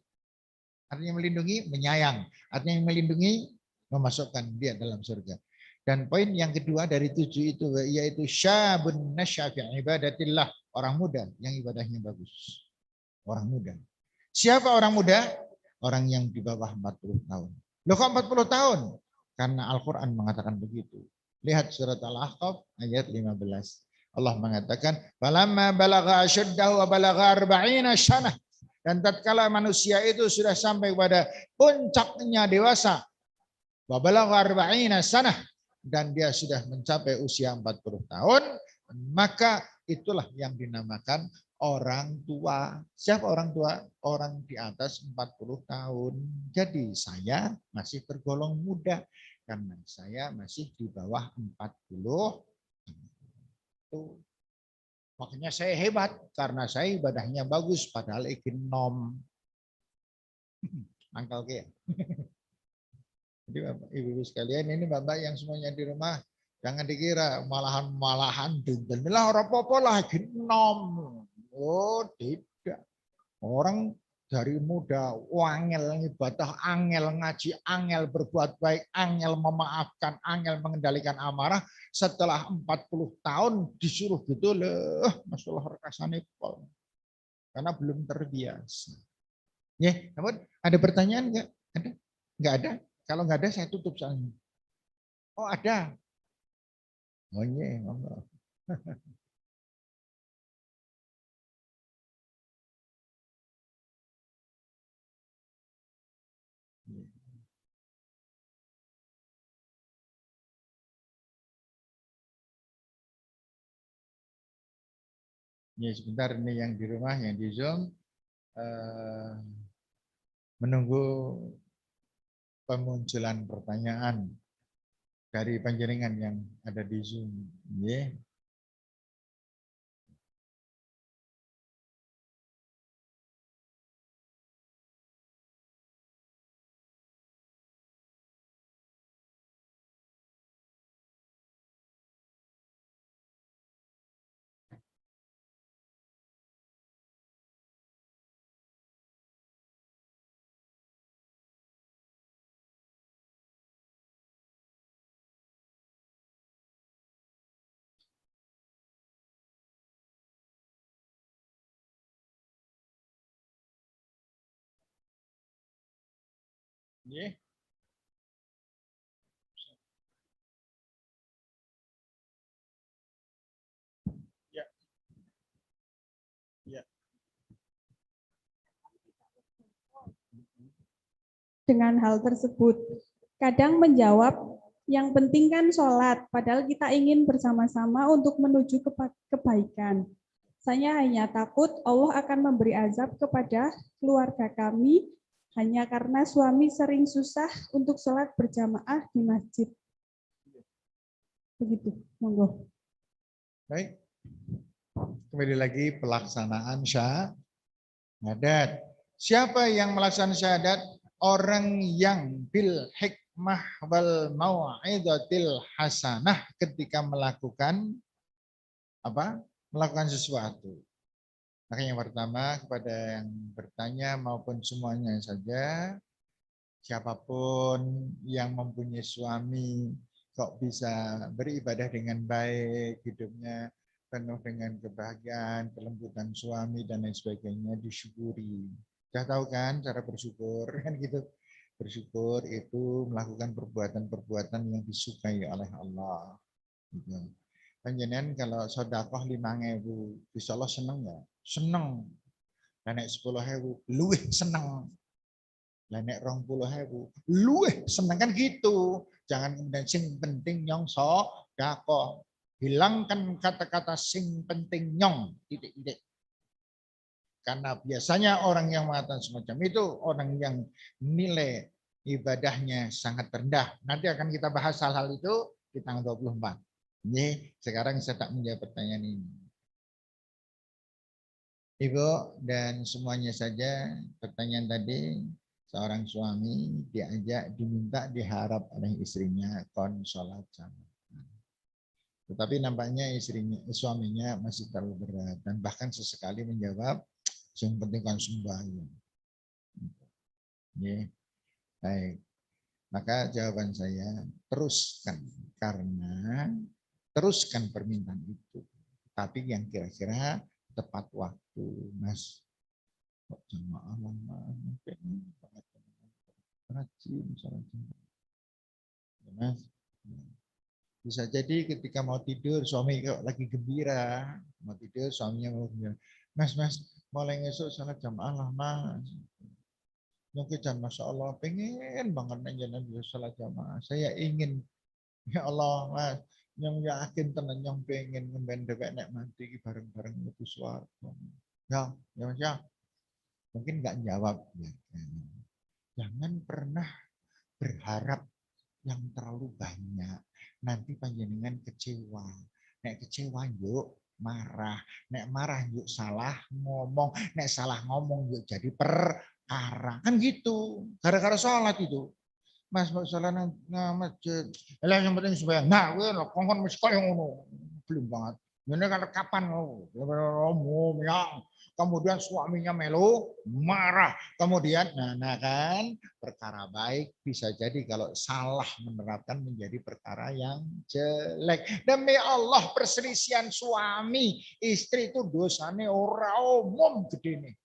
menyayang. Artinya melindungi, memasukkan dia dalam surga. Dan poin yang kedua dari 7 itu, yaitu syabun nasya fi ibadatillah. Orang muda yang ibadahnya bagus. Orang muda. Siapa orang muda? Orang yang di bawah 40 tahun. Loh kok 40 tahun? Karena Al-Quran mengatakan begitu. Lihat surat Al-Ahqaf ayat 15. Allah mengatakan, "Falamma balagha asyaddahu wa balagha 40 sanah." Dan tatkala manusia itu sudah sampai pada puncaknya dewasa, wa balagha 40 sanah, dan dia sudah mencapai usia 40 tahun, maka itulah yang dinamakan orang tua. Siapa orang tua? Orang di atas 40 tahun. Jadi saya masih tergolong muda karena saya masih di bawah 40. Tuh. Makanya saya hebat karena saya ibadahnya bagus padahal ikin nom. Angkal ke. Jadi Bapak Ibu sekalian, ini Bapak yang semuanya di rumah, jangan dikira malahan dinten lah ora apa-apa lah genom. Oh, tidak. Orang dari muda angel ibadah, angel ngaji, angel berbuat baik, angel memaafkan, angel mengendalikan amarah, setelah 40 tahun disuruh gitu loh, masalah rekasane pol. Karena belum terbiasa. Ya, namun ada pertanyaan enggak? Ada? Enggak ada? Kalau nggak ada, saya tutup soalnya. Oh, ada. Oh, iya, monggo. Ya, sebentar ini yang di rumah, yang di Zoom, menunggu pemunculan pertanyaan dari panjenengan yang ada di Zoom. Ya. Ya. Ya. Ya. Dengan hal tersebut, kadang menjawab, yang penting kan sholat, padahal kita ingin bersama-sama untuk menuju kebaikan. Saya hanya takut Allah akan memberi azab kepada keluarga kami hanya karena suami sering susah untuk sholat berjamaah di masjid. Begitu, monggo. Baik. Kembali lagi pelaksanaan syahadat. Siapa yang melaksanakan syahadat? Orang yang bil hikmah wal mau'izatil hasanah ketika melakukan apa? Melakukan sesuatu. Maka yang pertama kepada yang bertanya maupun semuanya saja, siapapun yang mempunyai suami kok bisa beribadah dengan baik, hidupnya penuh dengan kebahagiaan, kelembutan suami dan lain sebagainya, disyukuri. Sudah tahu kan cara bersyukur kan gitu. Bersyukur itu melakukan perbuatan-perbuatan yang disukai oleh Allah. Gitu. Panjenengan kalau sedekah 5.000, Insya Allah seneng ya? Seneng. Nek 10.000, luwih seneng. Nek 20.000, luwih seneng kan gitu. Jangan kemudian sing penting nyong sedekah. Hilangkan kata-kata sing penting nyong. Titik-titik. Karena biasanya orang yang mengatakan semacam itu, orang yang nilai ibadahnya sangat rendah. Nanti akan kita bahas hal-hal itu di tanggal 24. Ini sekarang saya tak menjawab pertanyaan ini. Ibu dan semuanya saja, pertanyaan tadi, seorang suami diajak, diminta, diharap oleh istrinya kon sholat jamaah. Tetapi nampaknya suaminya masih terlalu berat dan bahkan sesekali menjawab, yang penting kan sembahyang. Ya, baik. Maka jawaban saya teruskan, karena teruskan permintaan itu. Tapi yang kira-kira tepat waktu, Mas. Kok jamaah lama, rajin, Mas. Bisa jadi ketika mau tidur, suami kok lagi gembira, mau tidur, suaminya mau gembira. Mas, mulai ngesuk salat jamaah lah, Mas. Mungkin jangan, Masya Allah, pengen banget nanya salat jamaah. Saya ingin, ya Allah, Mas, yang yakin tenan yang pengen ngemben dewek nek mati bareng-bareng metu swarga. Ya, Mas ya. Mungkin nggak jawab ya. Jangan pernah berharap yang terlalu banyak. Nanti panjenengan kecewa. Nek kecewa yuk marah. Nek marah yuk salah ngomong. Nek salah ngomong yuk jadi perkara. Kan gitu. Gara-gara sholat itu. Mas mau sholat nang masjid. Lah yang penting supaya nah gue lo kongkon mesti yang ngono. Belum banget. Ini kan kapan lo? Ya. Kemudian suaminya melu marah. Kemudian nah kan perkara baik bisa jadi kalau salah menerapkan menjadi perkara yang jelek. Demi Allah perselisihan suami istri itu dosanya ora umum gede nih.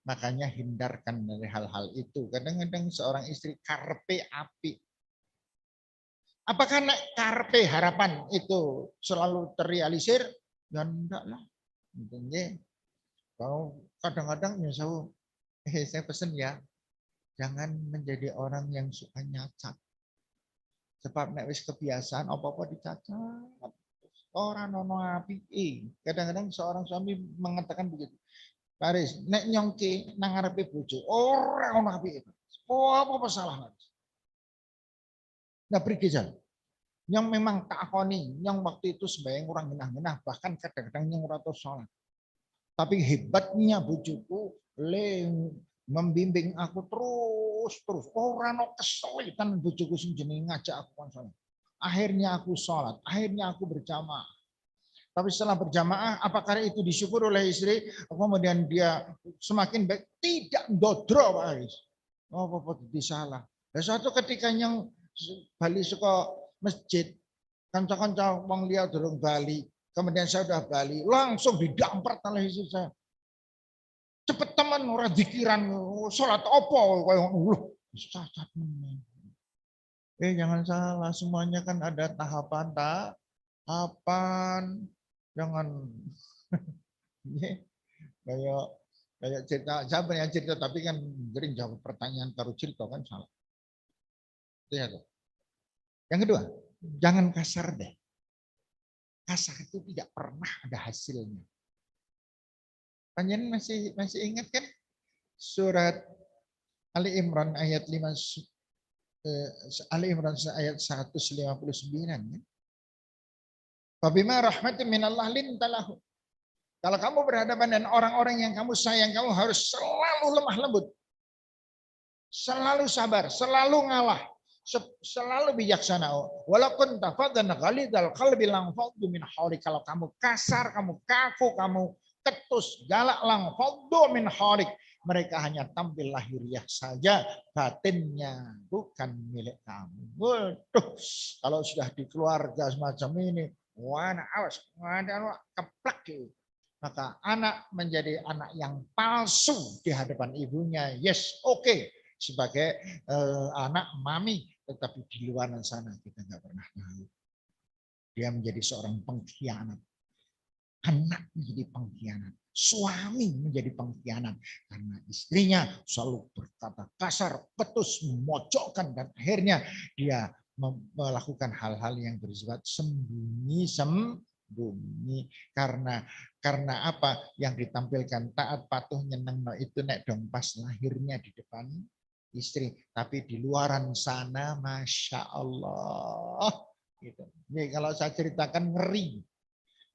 Makanya hindarkan dari hal-hal itu. Kadang-kadang seorang istri karpe api. Apakah karpe harapan itu selalu terrealisir? Ya enggak lah. Kalau kadang-kadang misalnya, saya pesen ya, jangan menjadi orang yang suka nyacat. Sebab nek wis kebiasaan apa-apa dicacat. Orang nono api. Kadang-kadang seorang suami mengatakan begitu. Paris, nek nyongki nang ngarepe bojo, ora ono api. Oh, apa salah? Nah, pergi yang memang tak akoni, yang waktu itu sembahyang orang genah-genah, bahkan kadang-kadang yang ora sholat. Tapi hebatnya bojoku membimbing aku terus. Orang no kesulitan bojoku sing jenenge ngajak aku sholat. Akhirnya aku sholat, akhirnya aku berjamaah. Tapi setelah berjamaah, apakah itu disyukur oleh istri? Kemudian dia semakin baik, tidak dodro, Pak Aris. Oh, apa salah. Dan suatu ketika yang bali suka masjid, kanca-kanca wong liya durung bali, kemudian saya sudah bali, langsung didampar oleh istri saya. Cepet teman ora dikiran salat apa koyo ngono. Cacat. Jangan salah, semuanya kan ada tahapan. Jangan kayak cerita siapa yang cerita tapi kan sering jawab pertanyaan taruh cerita kan salah. Itu ya. Yang kedua, jangan kasar deh. Kasar itu tidak pernah ada hasilnya. Panjenengan masih ingat kan surat Ali Imran ayat 5 Ali Imran ayat 159 kan? Fabima rahmatin minallah lintalahu. Kalau kamu berhadapan dengan orang-orang yang kamu sayang, kamu harus selalu lemah lembut. Selalu sabar, selalu ngalah, selalu bijaksana. Walaupun tafadhan ghalidal qalbi langfaddu min hawli. Kalau kamu kasar, kamu kaku, kamu ketus, galak lang, faddu min khaliq. Mereka hanya tampil lahiriah saja, batinnya bukan milik kamu. Waduh, kalau sudah di keluarga semacam ini, awas, keplak. Maka anak menjadi anak yang palsu di hadapan ibunya. Yes, oke. Sebagai anak mami, tetapi di luar sana kita nggak pernah tahu. Dia menjadi seorang pengkhianat. Anak menjadi pengkhianat. Suami menjadi pengkhianat. Karena istrinya selalu berkata kasar, ketus, memojokkan. Dan akhirnya dia melakukan hal-hal yang bersifat sembunyi. Karena apa? Yang ditampilkan taat, patuh, nyeneng itu nek dong pas lahirnya di depan istri. Tapi di luaran sana, Masya Allah. Gitu. Jadi kalau saya ceritakan ngeri.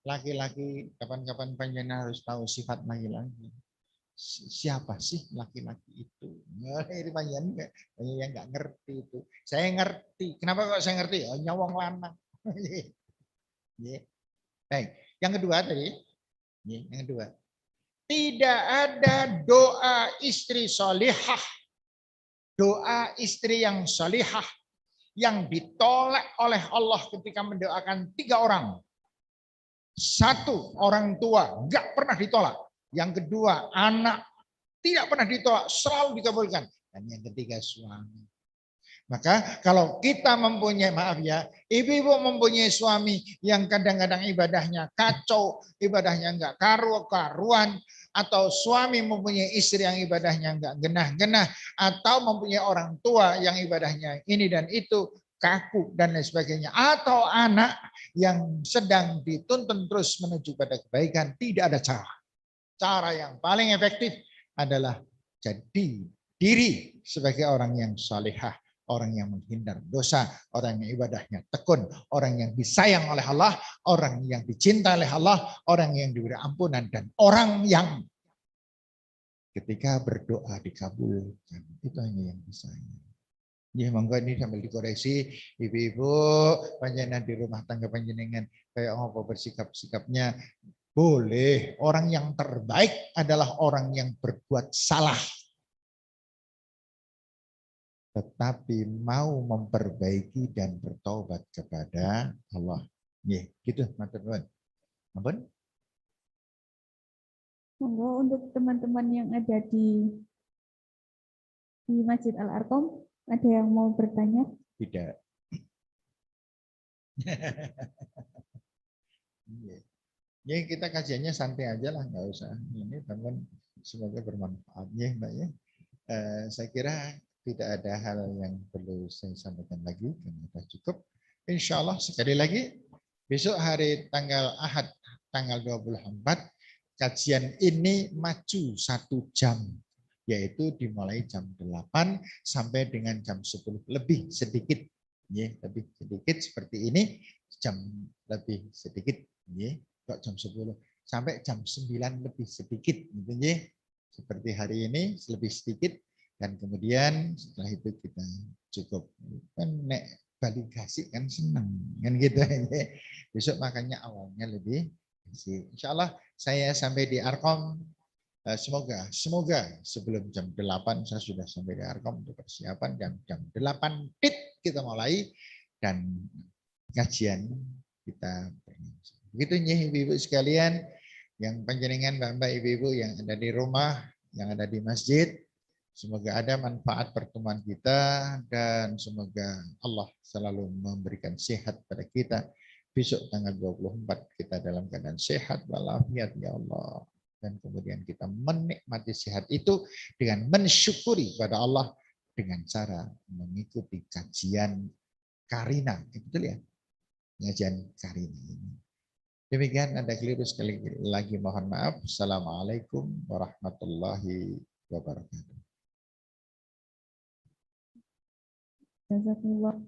Laki-laki, kapan-kapan panjenengan harus tahu sifat laki-laki. Siapa sih laki-laki itu? Ini panjenengan nggak ngerti itu. Saya ngerti. Kenapa kok saya ngerti? Oh, nyawang lanang. Baik. Yang kedua tadi, yang kedua, tidak ada doa istri solihah, doa istri yang solihah yang ditolak oleh Allah ketika mendoakan 3 orang. 1, orang tua, nggak pernah ditolak. Yang kedua, anak, tidak pernah ditolak, selalu dikabulkan. Dan yang ketiga, suami. Maka kalau kita mempunyai, maaf ya, ibu-ibu mempunyai suami yang kadang-kadang ibadahnya kacau, ibadahnya nggak karu-karuan, atau suami mempunyai istri yang ibadahnya nggak genah-genah, atau mempunyai orang tua yang ibadahnya ini dan itu, kaku dan lain sebagainya, atau anak yang sedang dituntun terus menuju pada kebaikan, tidak ada cara. Cara yang paling efektif adalah jadi diri sebagai orang yang salihah, orang yang menghindar dosa, orang yang ibadahnya tekun, orang yang disayang oleh Allah, orang yang dicinta oleh Allah, orang yang diberi ampunan, dan orang yang ketika berdoa dikabulkan. Itu hanya yang disayang. Ya, monggo ini sambil dikoreksi, ibu-ibu panjenengan di rumah tangga panjenengan kayak apa bersikap-sikapnya. Boleh, orang yang terbaik adalah orang yang berbuat salah, tetapi mau memperbaiki dan bertobat kepada Allah. Ya, gitu, matur nuwun. Ampun. Monggo untuk teman-teman yang ada di Masjid Al-Arqam, ada yang mau bertanya? Tidak. Ya, kita kajiannya santai aja lah, nggak usah. Ini teman semoga bermanfaat ya, Mbak ya. Saya kira tidak ada hal yang perlu saya sampaikan lagi, karena sudah cukup. Insya Allah sekali lagi besok hari tanggal Ahad tanggal 24 kajian ini maju 1 jam, yaitu dimulai jam 8 sampai dengan jam 10 lebih sedikit, ya, lebih sedikit seperti ini, jam lebih sedikit, ya, kok jam 10 sampai jam 9 lebih sedikit, gitu ya, seperti hari ini lebih sedikit, dan kemudian setelah itu kita cukup kan nek validasi kan senang kan gitu ya. Besok makanya awalnya lebih insya Allah saya sampai di Arkom. Semoga sebelum jam 8 saya sudah sampai di Arkom untuk persiapan, dan jam 8 kita mulai dan kajian kita. Begitu ya ibu-ibu sekalian, yang panjenengan Mbak-mbak ibu-ibu yang ada di rumah, yang ada di masjid, semoga ada manfaat pertemuan kita, dan semoga Allah selalu memberikan sehat pada kita. Besok tanggal 24 kita dalam keadaan sehat walafiat ya Allah. Dan kemudian kita menikmati sehat itu dengan mensyukuri pada Allah dengan cara mengikuti kajian Karina. Betul ya? Kajian Karina ini. Demikian, ada keliru sekali lagi mohon maaf. Assalamualaikum warahmatullahi wabarakatuh. Jazakumullah.